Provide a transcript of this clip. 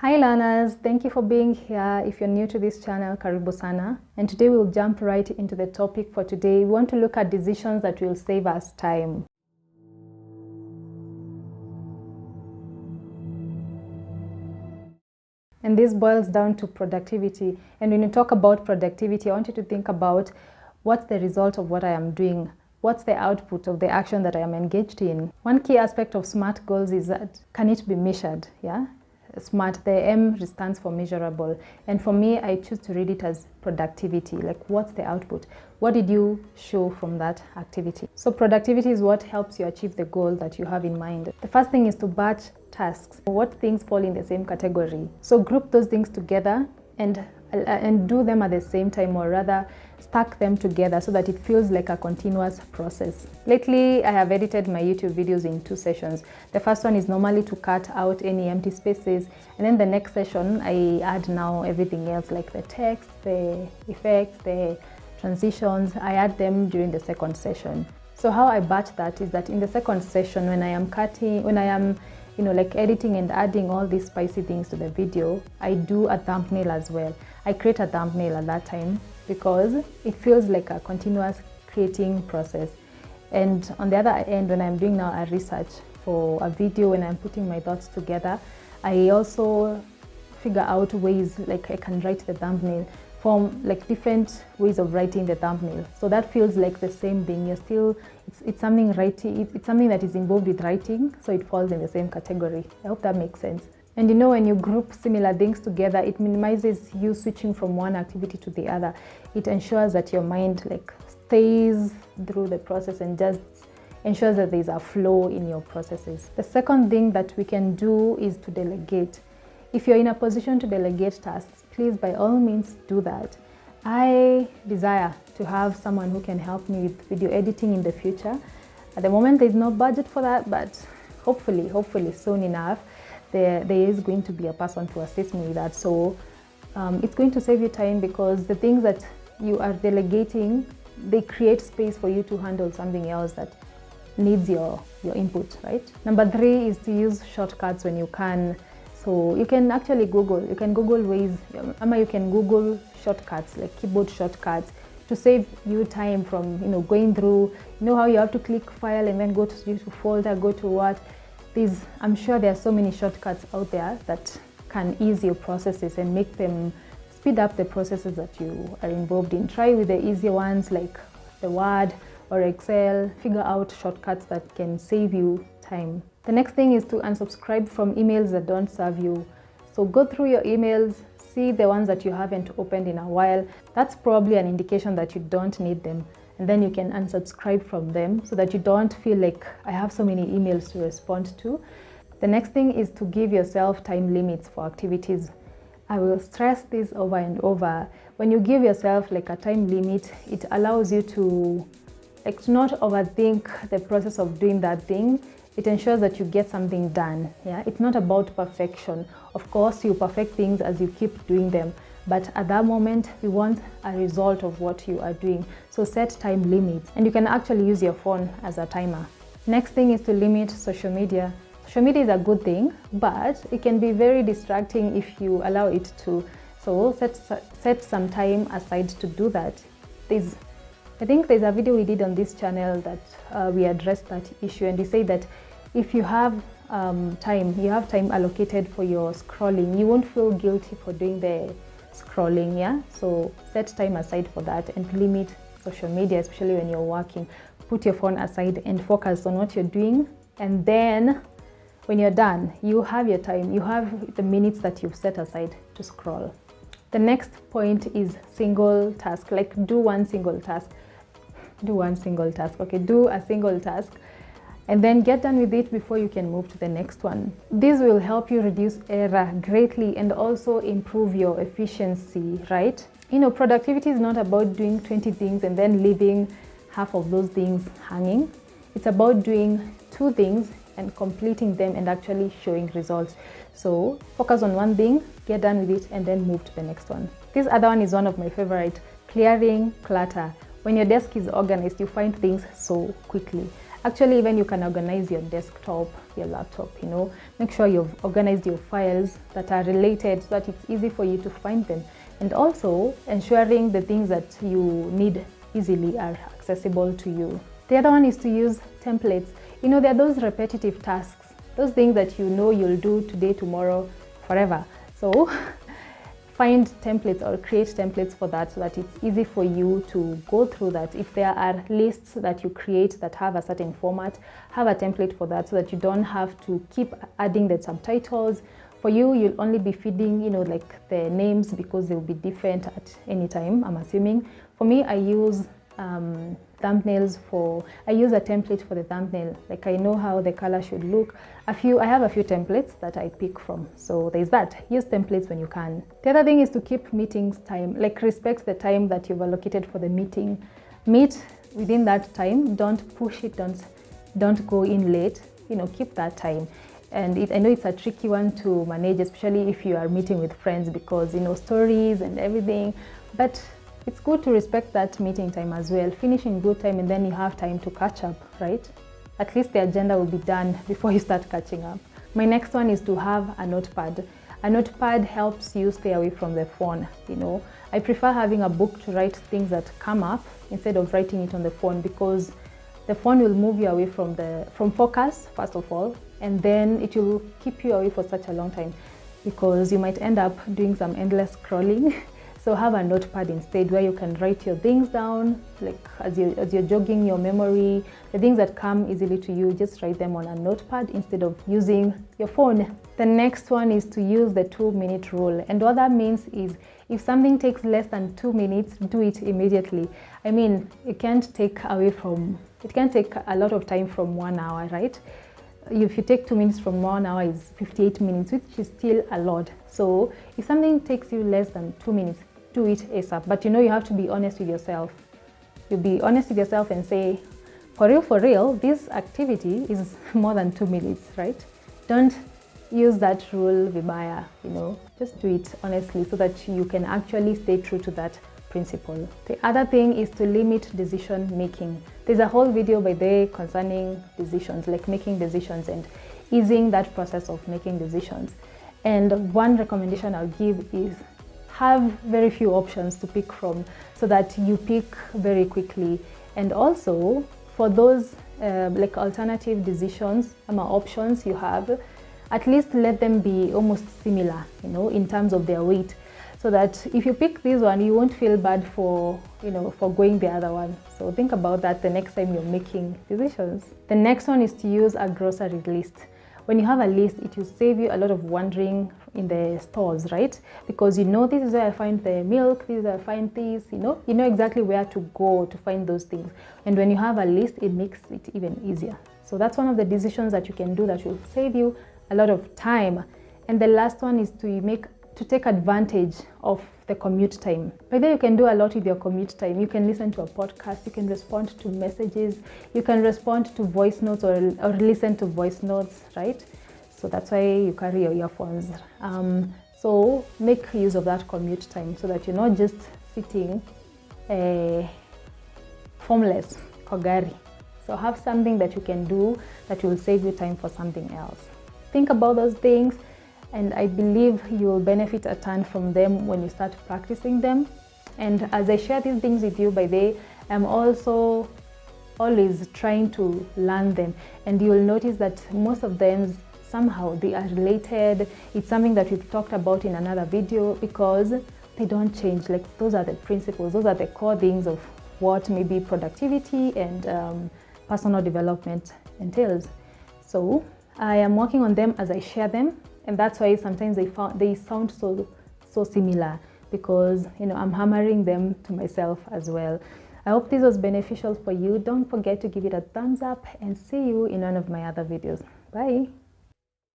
Hi learners, thank you for being here. If you're new to this channel, karibu sana. And today we'll jump right into the topic for today. We want to look at decisions that will save us time. And this boils down to productivity. And when you talk about productivity, I want you to think about what's the result of what I am doing. What's the output of the action that I am engaged in? One key aspect of SMART goals is that can it be measured? Yeah. SMART, the M stands for measurable. And for me, I choose to read it as productivity. Like, what's the output? What did you show from that activity? So productivity is what helps you achieve the goal that you have in mind. The first thing is to batch tasks. What things fall in the same category? So group those things together and do them at the same time, or rather stack them together so that it feels like a continuous process. Lately, I have edited my YouTube videos in 2 sessions. The first one is normally to cut out any empty spaces, and then the next session I add now everything else, like the text, the effects, the transitions. I add them during the second session. So how I batch that is that in the second session, when I am like editing and adding all these spicy things to the video, I do a thumbnail as well. I create a thumbnail at that time because it feels like a continuous creating process. And on the other end, when I'm doing now a research for a video, when I'm putting my thoughts together, I also figure out ways, like I can write the thumbnail from like different ways of writing the thumbnail. So that feels like the same thing. It's something writing, it's something that is involved with writing, so it falls in the same category. I hope that makes sense. And when you group similar things together, it minimizes you switching from one activity to the other. It ensures that your mind stays through the process and just ensures that there's a flow in your processes. The second thing that we can do is to delegate. If you're in a position to delegate tasks, please by all means do that. I desire to have someone who can help me with video editing in the future. At the moment, there's no budget for that, but hopefully soon enough, there is going to be a person to assist me with that. So it's going to save you time, because the things that you are delegating, they create space for you to handle something else that needs your input, right? Number 3 is to use shortcuts when you can. So you can actually Google ways, you can Google shortcuts, like keyboard shortcuts, to save you time from going through, how you have to click file and then go to folder, go to what. I'm sure there are so many shortcuts out there that can ease your processes and make them speed up the processes that you are involved in. Try with the easier ones like the Word or Excel. Figure out shortcuts that can save you time. The next thing is to unsubscribe from emails that don't serve you. So go through your emails, see the ones that you haven't opened in a while. That's probably an indication that you don't need them. And then you can unsubscribe from them so that you don't feel like I have so many emails to respond to. The next thing is to give yourself time limits for activities. I will stress this over and over. When you give yourself a time limit, it allows you to not overthink the process of doing that thing. It ensures that you get something done. Yeah, it's not about perfection. Of course, you perfect things as you keep doing them, but at that moment, we want a result of what you are doing. So set time limits, and you can actually use your phone as a timer. Next thing is to limit social media. Social media is a good thing, but it can be very distracting if you allow it to. So set some time aside to do that. I think there's a video we did on this channel that we addressed that issue, and we say that if you have time allocated for your scrolling, you won't feel guilty for doing the scrolling. Yeah, so set time aside for that and limit social media, especially when you're working. Put your phone aside and focus on what you're doing, and then when you're done, you have your time, you have the minutes that you've set aside to scroll. The next point is single task. Do a single task, and then get done with it before you can move to the next one. This will help you reduce error greatly and also improve your efficiency, right? Productivity is not about doing 20 things and then leaving half of those things hanging. It's about doing 2 things and completing them and actually showing results. So focus on one thing, get done with it, and then move to the next one. This other one is one of my favorite: clearing clutter. When your desk is organized, you find things so quickly. Actually, even you can organize your desktop, your laptop, make sure you've organized your files that are related so that it's easy for you to find them. And also ensuring the things that you need easily are accessible to you. The other one is to use templates. There are those repetitive tasks, those things that you'll do today, tomorrow, forever. So find templates or create templates for that so that it's easy for you to go through that. If there are lists that you create that have a certain format, have a template for that so that you don't have to keep adding the subtitles. For you, you'll only be feeding, like the names because they'll be different at any time, I'm assuming. For me, I use thumbnails I use a template for the thumbnail. Like I know how the color should look. I have a few templates that I pick from. So there's that. Use templates when you can. The other thing is to keep meetings time, like respect the time that you've allocated for the meeting. Meet within that time. Don't push it. Don't go in late. Keep that time. And I know it's a tricky one to manage, especially if you are meeting with friends because, stories and everything. But it's good to respect that meeting time as well. Finish in good time and then you have time to catch up, right? At least the agenda will be done before you start catching up. My next one is to have a notepad. A notepad helps you stay away from the phone, I prefer having a book to write things that come up instead of writing it on the phone because the phone will move you away from focus, first of all, and then it will keep you away for such a long time because you might end up doing some endless scrolling. So have a notepad instead where you can write your things down, like as you're jogging your memory, the things that come easily to you, just write them on a notepad instead of using your phone. The next one is to use the 2-minute rule. And what that means is if something takes less than 2 minutes, do it immediately. I mean, it can't take a lot of time from 1 hour, right? If you take 2 minutes from 1 hour, is 58 minutes, which is still a lot. So if something takes you less than 2 minutes, do it ASAP. But you have to be honest with yourself. You be honest with yourself and say, for real, this activity is more than 2 minutes, right? Don't use that rule vibaya, just do it honestly so that you can actually stay true to that principle. The other thing is to limit decision making. There's a whole video by there concerning decisions, like making decisions and easing that process of making decisions. And one recommendation I'll give is have very few options to pick from so that you pick very quickly. And also for those like alternative decisions, options you have, at least let them be almost similar, in terms of their weight, so that if you pick this one, you won't feel bad for going the other one. So think about that the next time you're making decisions. The next one is to use a grocery list. When you have a list, it will save you a lot of wandering in the stores, right? Because this is where I find the milk, this is where I find this, you know exactly where to go to find those things. And when you have a list, it makes it even easier. So that's one of the decisions that you can do that will save you a lot of time. And the last one is to take advantage of the commute time. By then you can do a lot with your commute time. You can listen to a podcast, you can respond to messages, you can respond to voice notes or listen to voice notes, right? So that's why you carry your earphones. So make use of that commute time so that you're not just sitting formless, kogari. So have something that you can do that will save you time for something else. Think about those things, and I believe you will benefit a ton from them when you start practicing them. And as I share these things with you, by the way, I'm also always trying to learn them, and you will notice that most of them somehow they are related. It's something that we've talked about in another video because they don't change. Like, those are the principles, those are the core things of what maybe productivity and personal development entails. So I am working on them as I share them, and that's why sometimes they sound so similar, because I'm hammering them to myself as well. I hope this was beneficial for you. Don't forget to give it a thumbs up, and see you in one of my other videos. Bye.